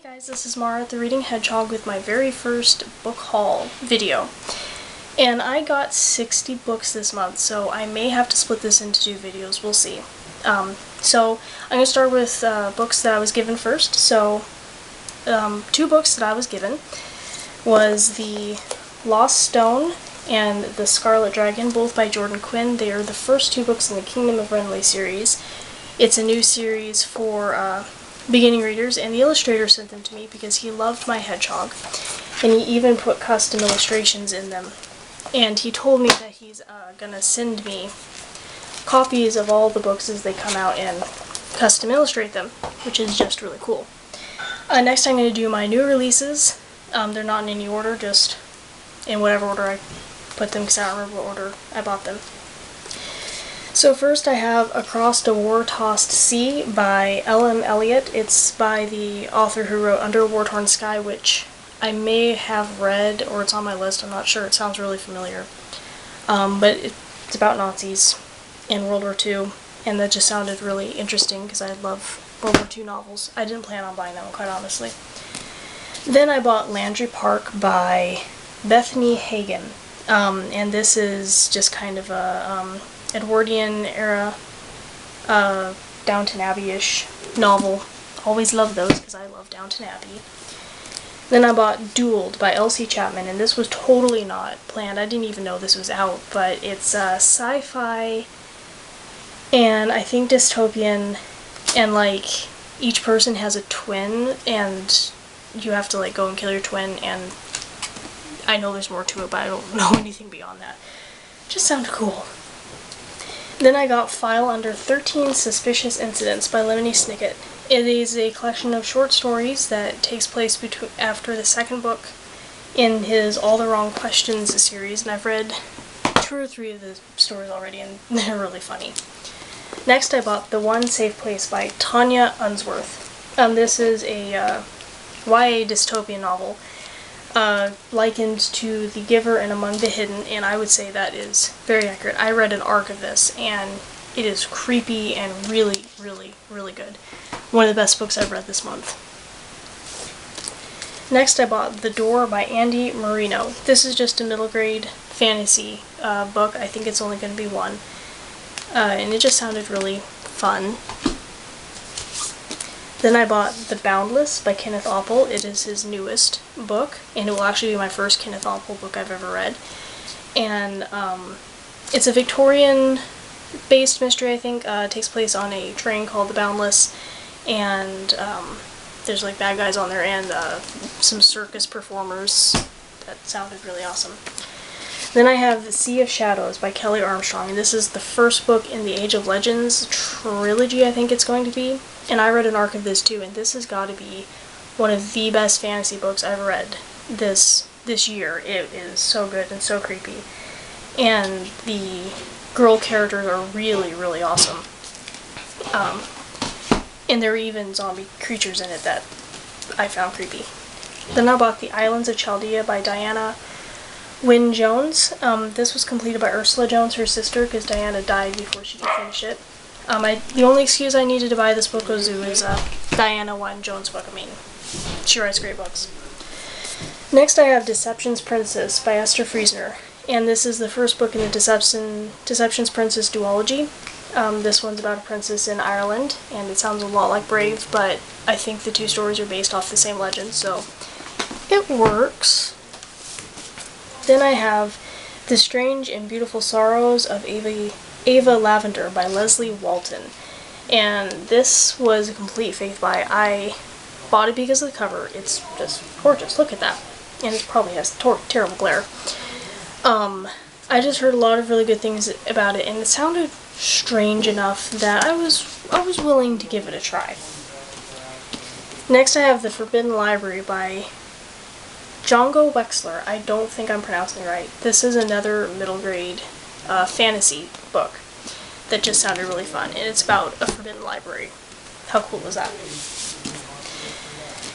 Hey guys, this is Mara, the Reading Hedgehog, with my very first book haul video. And I got 60 books this month, so I may have to split this into two videos, we'll see. So I'm going to start with books that I was given first. So two books that I was given was The Lost Stone and The Scarlet Dragon, both by Jordan Quinn. They are the first two books in the Kingdom of Renly series. It's a new series for beginning readers, and the illustrator sent them to me because he loved my hedgehog, and he even put custom illustrations in them. And he told me that he's gonna send me copies of all the books as they come out and custom illustrate them, which is just really cool. Next I'm going to do my new releases. They're not in any order, just in whatever order I put them because I don't remember what order I bought them. So first I have Across a War-Tossed Sea by L.M. Eliot. It's by the author who wrote Under a War-Torn Sky, which I may have read, or it's on my list, I'm not sure. It sounds really familiar. But it's about Nazis in World War II, and that just sounded really interesting because I love World War II novels. I didn't plan on buying that one, quite honestly. Then I bought Landry Park by Bethany Hagen, and this is just kind of a Edwardian era, Downton Abbey-ish novel. Always love those because I love Downton Abbey. Then I bought Dueled by Elsie Chapman, and this was totally not planned. I didn't even know this was out, but it's sci-fi and I think dystopian, and like each person has a twin and you have to like go and kill your twin, and I know there's more to it, but I don't know anything beyond that. Just sounded cool. Then I got File Under 13 Suspicious Incidents by Lemony Snicket. It is a collection of short stories that takes place after the second book in his All the Wrong Questions series, and I've read 2 or 3 of the stories already, and they're really funny. Next I bought The One Safe Place by Tanya Unsworth. This is a YA dystopian novel likened to The Giver and Among the Hidden, and I would say that is very accurate. I read an arc of this, and it is creepy and really, really, really good. One of the best books I've read this month. Next I bought The Door by Andy Marino. This is just a middle grade fantasy book. I think it's only going to be one. And it just sounded really fun. Then I bought The Boundless by Kenneth Oppel. It is his newest book, and it will actually be my first Kenneth Oppel book I've ever read. And it's a Victorian-based mystery, I think. It takes place on a train called The Boundless, and there's like bad guys on there and some circus performers. That sounded really awesome. Then I have The Sea of Shadows by Kelly Armstrong, and this is the first book in the Age of Legends trilogy, I think it's going to be. And I read an arc of this too, and this has got to be one of the best fantasy books I've read this year. It is so good and so creepy. And the girl characters are really, really awesome. And there are even zombie creatures in it that I found creepy. Then I bought The Islands of Chaldea by Diana Wynne Jones. This was completed by Ursula Jones, her sister, because Diana died before she could finish it. The only excuse I needed to buy this book was it was a Diana Wynne Jones book. I mean, she writes great books. Next I have Deception's Princess by Esther Friesner, and this is the first book in the Deception's Princess duology. This one's about a princess in Ireland, and it sounds a lot like Brave, but I think the two stories are based off the same legend, so it works. Then I have The Strange and Beautiful Sorrows of Ava Lavender by Leslie Walton, and this was a complete faith buy. I bought it because of the cover. It's just gorgeous. Look at that. And it probably has terrible glare. I just heard a lot of really good things about it, and it sounded strange enough that I was willing to give it a try. Next I have The Forbidden Library by Django Wexler. I don't think I'm pronouncing it right. This is another middle grade fantasy book that just sounded really fun, and it's about a forbidden library. How cool is that?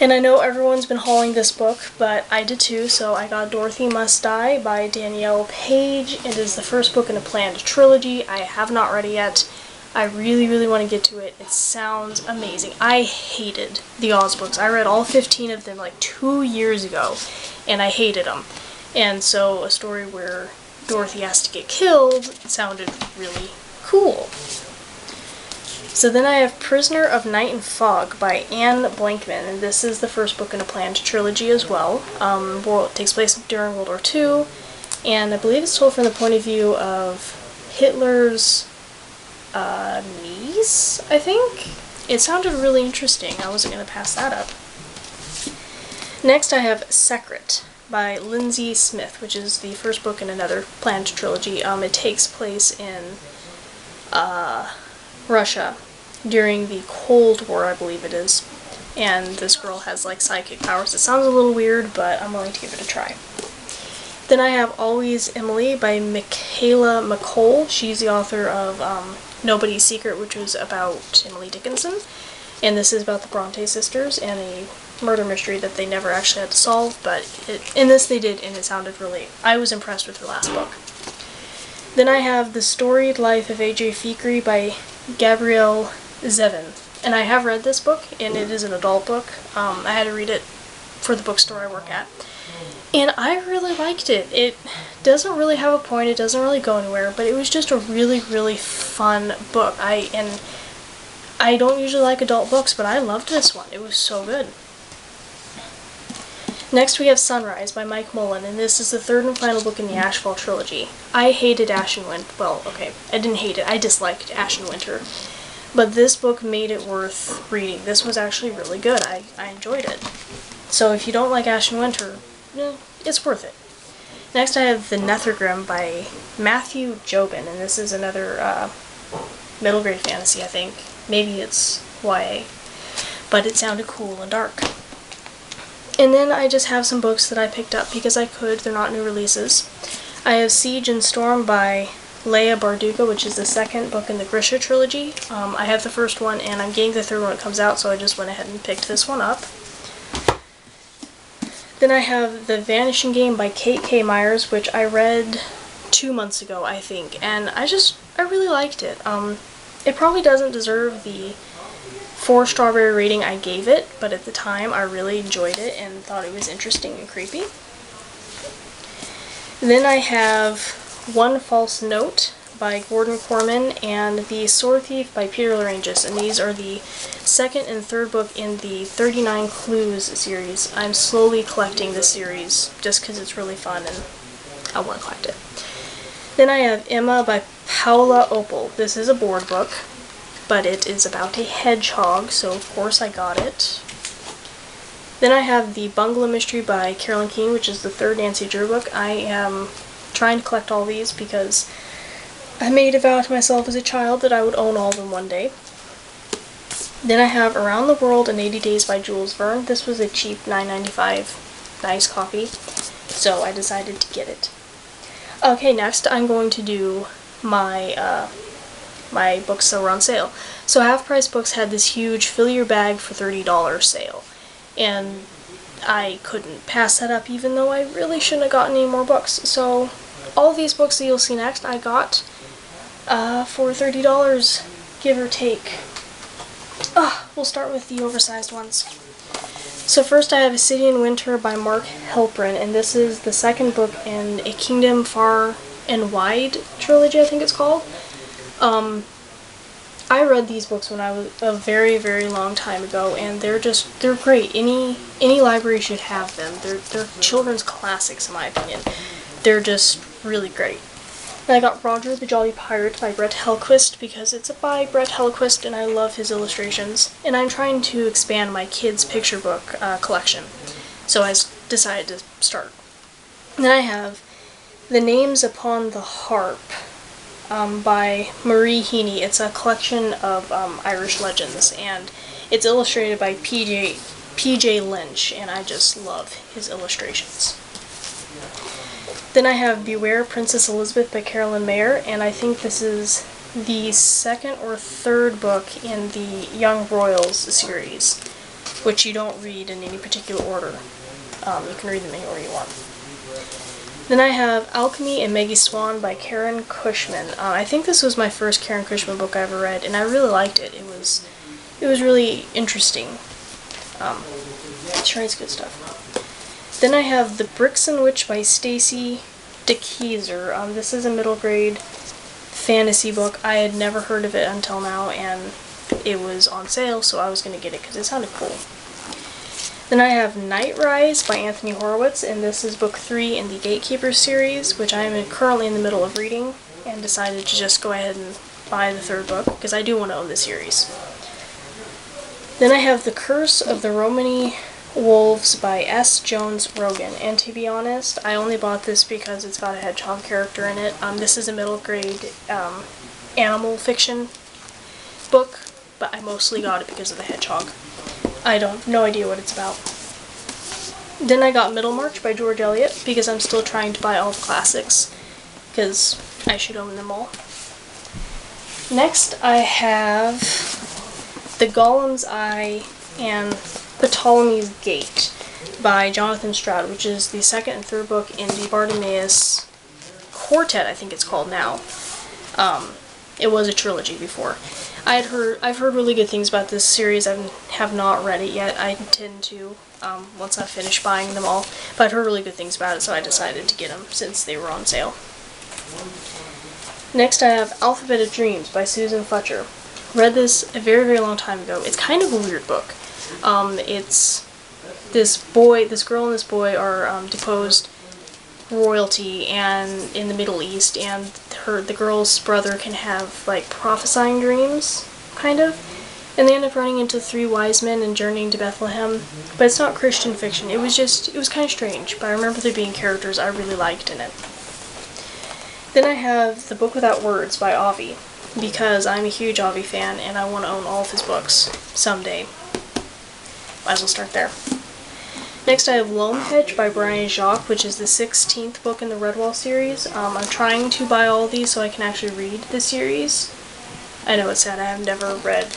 And I know everyone's been hauling this book, but I did too, so I got Dorothy Must Die by Danielle Page. It is the first book in a planned trilogy. I have not read it yet. I really, really want to get to it. It sounds amazing. I hated the Oz books. I read all 15 of them like 2 years ago, and I hated them. And so a story where Dorothy has to get killed sounded really cool. So then I have Prisoner of Night and Fog by Anne Blankman, and this is the first book in a planned trilogy as well. It takes place during World War II, and I believe it's told from the point of view of Hitler's niece, I think? It sounded really interesting. I wasn't going to pass that up. Next I have Secret by Lindsay Smith, which is the first book in another planned trilogy. It takes place in Russia during the Cold War, I believe it is. And this girl has like psychic powers. It sounds a little weird, but I'm willing to give it a try. Then I have Always Emily by Michaela McColl. She's the author of Nobody's Secret, which was about Emily Dickinson. And this is about the Bronte sisters and a murder mystery that they never actually had to solve, but in this they did, and it sounded really... I was impressed with her last book. Then I have The Storied Life of A.J. Fikri by Gabrielle Zevin. And I have read this book, and it is an adult book. I had to read it for the bookstore I work at. And I really liked it. It doesn't really have a point, it doesn't really go anywhere, but it was just a really, really fun book. I don't usually like adult books, but I loved this one. It was so good. Next we have Sunrise by Mike Mullen, and this is the third and final book in the Ashfall trilogy. I hated Ash and Winter. Well, okay, I didn't hate it. I disliked Ash and Winter. But this book made it worth reading. This was actually really good. I enjoyed it. So if you don't like Ash and Winter, it's worth it. Next I have The Nethergrim by Matthew Jobin, and this is another middle grade fantasy, I think. Maybe it's YA, but it sounded cool and dark. And then I just have some books that I picked up because I could. They're not new releases. I have Siege and Storm by Leia Bardugo, which is the second book in the Grisha trilogy. I have the first one, and I'm getting the third when it comes out, so I just went ahead and picked this one up. Then I have The Vanishing Game by Kate K. Myers, which I read 2 months ago, I think, and I really liked it. It probably doesn't deserve the 4 strawberry rating I gave it, but at the time I really enjoyed it and thought it was interesting and creepy. Then I have One False Note by Gordon Corman and The Sword Thief by Peter Larangis, and these are the second and third book in the 39 Clues series. I'm slowly collecting this series just because it's really fun and I want to collect it. Then I have Emma by Paula Opal. This is a board book, but it is about a hedgehog, so of course I got it. Then I have The Bungalow Mystery by Carolyn Keene, which is the third Nancy Drew book. I am trying to collect all these because I made a vow to myself as a child that I would own all of them one day. Then I have Around the World in 80 Days by Jules Verne. This was a cheap $9.95 nice copy, so I decided to get it. Okay, next I'm going to do my my books that were on sale. So Half Price Books had this huge fill your bag for $30 sale, and I couldn't pass that up even though I really shouldn't have gotten any more books. So all these books that you'll see next I got for $30, give or take. We'll start with the oversized ones. So first I have A City in Winter by Mark Helprin, and this is the second book in A Kingdom Far and Wide trilogy, I think it's called. I read these books when I was a very, very long time ago, and they're great. Any library should have them. They're children's classics in my opinion. They're just really great. And I got Roger the Jolly Pirate by Brett Hellquist because it's by Brett Hellquist and I love his illustrations. And I'm trying to expand my kids' picture book collection, so I decided to start. And then I have The Names Upon the Harp by Marie Heaney. It's a collection of Irish legends, and it's illustrated by P.J. Lynch, and I just love his illustrations. Then I have Beware Princess Elizabeth by Carolyn Mayer, and I think this is the second or third book in the Young Royals series, which you don't read in any particular order. You can read them any order you want. Then I have Alchemy and Maggie Swan by Karen Cushman. I think this was my first Karen Cushman book I ever read, and I really liked it. It was really interesting. She writes good stuff. Then I have The Brixen Witch by Stacy DeKeyser. This is a middle grade fantasy book. I had never heard of it until now, and it was on sale, so I was going to get it because it sounded cool. Then I have Night Rise by Anthony Horowitz, and this is book 3 in the Gatekeeper series, which I am currently in the middle of reading, and decided to just go ahead and buy the 3rd book, because I do want to own the series. Then I have The Curse of the Romany Wolves by S. Jones Rogan, and to be honest, I only bought this because it's got a hedgehog character in it. This is a middle grade animal fiction book, but I mostly got it because of the hedgehog. I no idea what it's about. Then I got Middlemarch by George Eliot, because I'm still trying to buy all the classics, because I should own them all. Next I have The Golem's Eye and Ptolemy's Gate by Jonathan Stroud, which is the 2nd and 3rd book in the Bartimaeus Quartet, I think it's called now. It was a trilogy before. I've heard really good things about this series. I have not read it yet. I intend to once I finish buying them all. But I've heard really good things about it, so I decided to get them since they were on sale. Next I have Alphabet of Dreams by Susan Fletcher. Read this a very, very long time ago. It's kind of a weird book. It's this girl and this boy are deposed royalty and in the Middle East, and the girl's brother can have like prophesying dreams, kind of, and they end up running into 3 wise men and journeying to Bethlehem. But it's not Christian fiction. It was kind of strange, but I remember there being characters I really liked in it. Then I have The Book Without Words by Avi, because I'm a huge Avi fan and I want to own all of his books someday. Might as well start there. Next I have Loam Hedge by Brian Jacques, which is the 16th book in the Redwall series. I'm trying to buy all these so I can actually read the series. I know it's sad, I have never read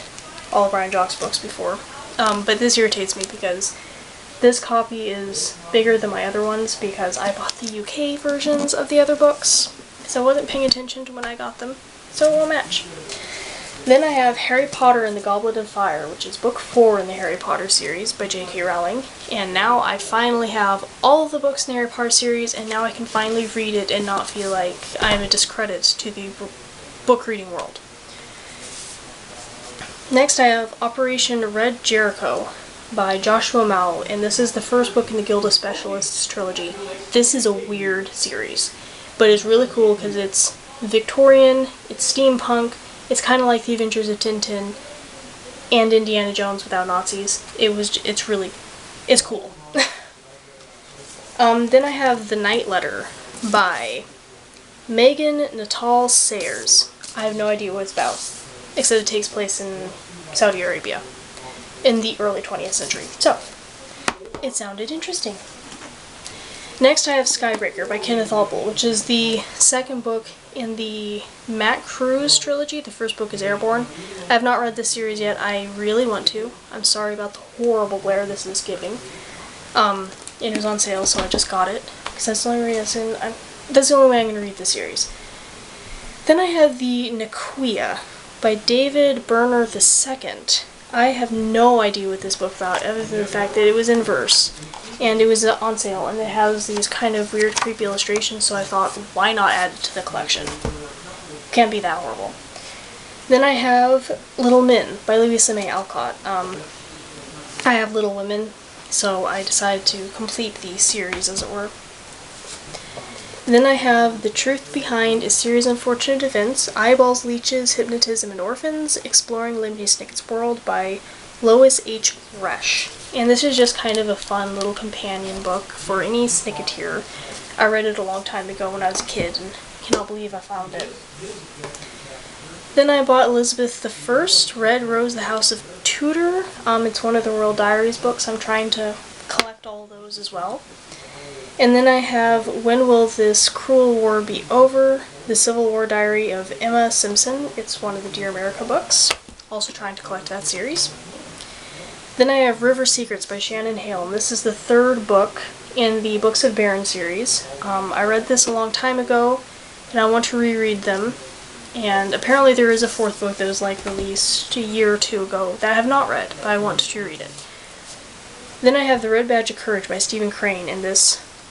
all of Brian Jacques' books before. But this irritates me because this copy is bigger than my other ones because I bought the UK versions of the other books, so I wasn't paying attention to when I got them, so it won't match. Then I have Harry Potter and the Goblet of Fire, which is book 4 in the Harry Potter series by J.K. Rowling. And now I finally have all of the books in the Harry Potter series, and now I can finally read it and not feel like I'm a discredit to the book reading world. Next I have Operation Red Jericho by Joshua Mao, and this is the 1st book in the Guild of Specialists trilogy. This is a weird series, but it's really cool because it's Victorian, it's steampunk, it's kind of like The Adventures of Tintin and Indiana Jones without Nazis. It's cool. Then I have The Night Letter by Megan Natal Sayers. I have no idea what it's about, except it takes place in Saudi Arabia in the early 20th century. So, it sounded interesting. Next I have Skybreaker by Kenneth Albel, which is the 2nd book in the Matt Cruz trilogy. The 1st book is Airborne. I have not read this series yet. I really want to. I'm sorry about the horrible glare this is giving. It was on sale, so I just got it, because that's the only reason that's the only way I'm going to read the series. Then I have the Naquia by David Berner II. I have no idea what this book's about, other than the fact that it was in verse, and it was on sale, and it has these kind of weird, creepy illustrations, so I thought, why not add it to the collection? Can't be that horrible. Then I have Little Men by Louisa May Alcott. I have Little Women, so I decided to complete the series, as it were. Then I have The Truth Behind a Series of Unfortunate Events, Eyeballs, Leeches, Hypnotism, and Orphans, Exploring Lemony Snicket's World by Lois H. Resch. And this is just kind of a fun little companion book for any Snicketeer. I read it a long time ago when I was a kid, and cannot believe I found it. Then I bought Elizabeth I, Red Rose, The House of Tudor. It's one of the Royal Diaries books. I'm trying to collect all of those as well. And then I have When Will This Cruel War Be Over? The Civil War Diary of Emma Simpson. It's one of the Dear America books. Also trying to collect that series. Then I have River Secrets by Shannon Hale, and this is the third book in the Books of Baron series. I read this a long time ago, and I want to reread them. And apparently there is a fourth book that was released a year or two ago that I have not read, but I want to read it. Then I have The Red Badge of Courage by Stephen Crane, and this